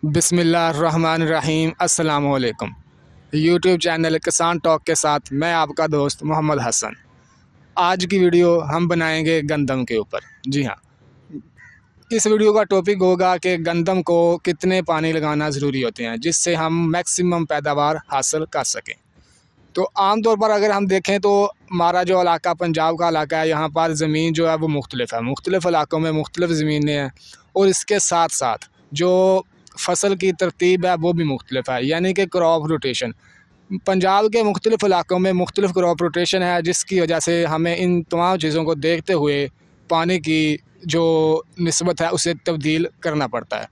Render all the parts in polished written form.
बिस्मिल्लाहिर्रहमानिर्रहीम। अस्सलाम वालेकुम। यूट्यूब चैनल किसान टॉक के साथ मैं आपका दोस्त मोहम्मद हसन। आज की वीडियो हम बनाएंगे गंदम के ऊपर। जी हाँ, इस वीडियो का टॉपिक होगा कि गंदम को कितने पानी लगाना ज़रूरी होते हैं जिससे हम मैक्सिमम पैदावार हासिल कर सकें। तो आम तौर पर अगर हम देखें तो हमारा जो इलाका पंजाब का इलाका है, यहाँ पर ज़मीन जो है वो मुख्तलिफ है। मुख्तलिफ इलाकों में मुख्तलिफ ज़मीनें हैं और इसके साथ साथ जो फसल की तरतीब है वो भी मुख्तलिफ है, यानी कि क्रॉप रोटेशन। पंजाब के मुख्तलिफ इलाकों में मुख्तलिफ क्रॉप रोटेशन है, जिसकी वजह से हमें इन तमाम चीज़ों को देखते हुए पानी की जो निस्बत है उसे तब्दील करना पड़ता है।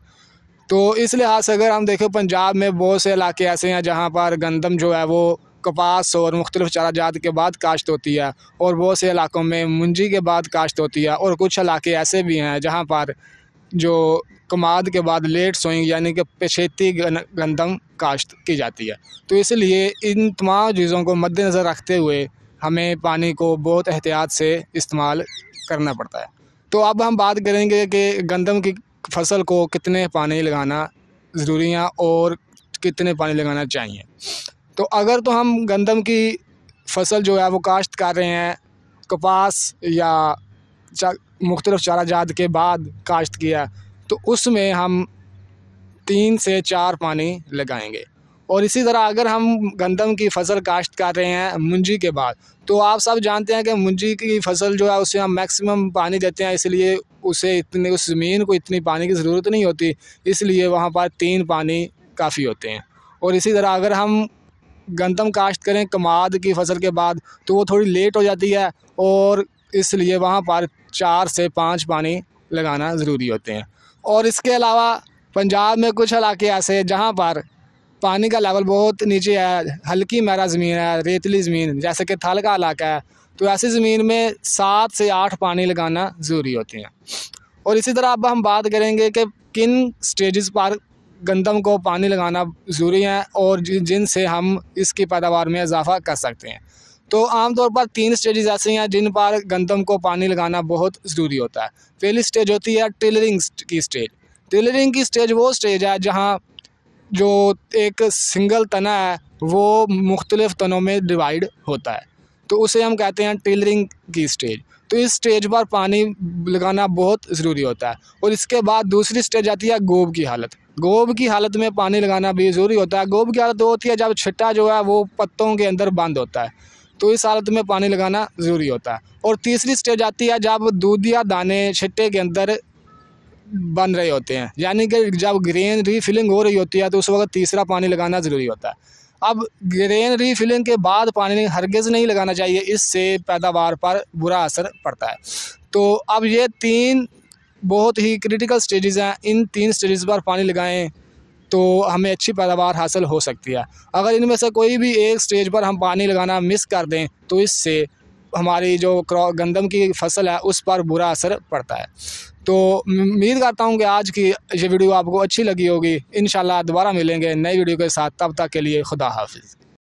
तो इस लिहाज से अगर हम देखें, पंजाब में बहुत से इलाके ऐसे हैं जहाँ पर गंदम जो है वो कपास और मुख्तलिफ चारा जात के बाद काश्त होती है, और बहुत से इलाकों में मुंजी के बाद काश्त होती है, और कुछ इलाके ऐसे भी हैं जहाँ पर जो कमाद के बाद लेट सोइंग यानी कि पेशेती गंदम काश्त की जाती है। तो इसलिए इन तमाम चीज़ों को मद्देनज़र रखते हुए हमें पानी को बहुत एहतियात से इस्तेमाल करना पड़ता है। तो अब हम बात करेंगे कि गंदम की फसल को कितने पानी लगाना ज़रूरी है और कितने पानी लगाना चाहिए। तो अगर तो हम गंदम की फसल जो है वो काश्त कर रहे हैं, कपास या मुख्तलिफ चारा जात के बाद काश्त किया, तो उसमें हम 3 से 4 पानी लगाएंगे। और इसी तरह अगर हम गंदम की फसल काश्त कर रहे हैं मुंजी के बाद, तो आप सब जानते हैं कि मुंजी की फसल जो है उसे हम मैक्सिमम पानी देते हैं, इसलिए उसे उस ज़मीन को इतनी पानी की ज़रूरत नहीं होती, इसलिए वहाँ पर 3 पानी काफ़ी होते हैं। और इसी तरह अगर हम गंदम काश्त करें कमाद की फसल के बाद, तो वो थोड़ी लेट हो जाती है, और इसलिए वहाँ पर 4 से 5 पानी लगाना ज़रूरी होते हैं। और इसके अलावा पंजाब में कुछ इलाके ऐसे हैं जहाँ पर पानी का लेवल बहुत नीचे है, हल्की मैरा ज़मीन है, रेतली ज़मीन, जैसे कि थल का इलाका है, तो ऐसी ज़मीन में 7 से 8 पानी लगाना ज़रूरी होते हैं। और इसी तरह अब हम बात करेंगे कि किन स्टेजेस पर गंदम को पानी लगाना ज़रूरी है और जिनसे हम इसकी पैदावार में इजाफ़ा कर सकते हैं। तो आमतौर पर 3 स्टेजेस ऐसे हैं जिन पर गंदम को पानी लगाना बहुत ज़रूरी होता है। पहली स्टेज होती है टिलरिंग की स्टेज। टिलरिंग की स्टेज वो स्टेज है जहाँ जो एक सिंगल तना है वो मुख्तलिफ तनों में डिवाइड होता है, तो उसे हम कहते हैं टिलरिंग की स्टेज। तो इस स्टेज पर पानी लगाना बहुत ज़रूरी होता है। और इसके बाद दूसरी स्टेज आती है गोब की हालत। गोब की हालत में पानी लगाना भी ज़रूरी होता है। गोब की हालत वो होती है जब छिट्टा जो है वो पत्तों के अंदर बंद होता है, तो इस हालत में पानी लगाना ज़रूरी होता है। और तीसरी स्टेज आती है जब दूधिया दाने छिट्टे के अंदर बन रहे होते हैं, यानी कि जब ग्रेन रीफिलिंग हो रही होती है, तो उस वक्त तीसरा पानी लगाना ज़रूरी होता है। अब ग्रेन रीफिलिंग के बाद पानी हरगिज़ नहीं लगाना चाहिए, इससे पैदावार पर बुरा असर पड़ता है। तो अब ये 3 बहुत ही क्रिटिकल स्टेजेस हैं, इन 3 स्टेजेस पर पानी लगाएं तो हमें अच्छी पैदावार हासिल हो सकती है। अगर इनमें से कोई भी एक स्टेज पर हम पानी लगाना मिस कर दें तो इससे हमारी जो गंदम की फसल है उस पर बुरा असर पड़ता है। तो उम्मीद करता हूँ कि आज की ये वीडियो आपको अच्छी लगी होगी। इंशाल्लाह दोबारा मिलेंगे नई वीडियो के साथ, तब तक के लिए खुदा हाफिज़।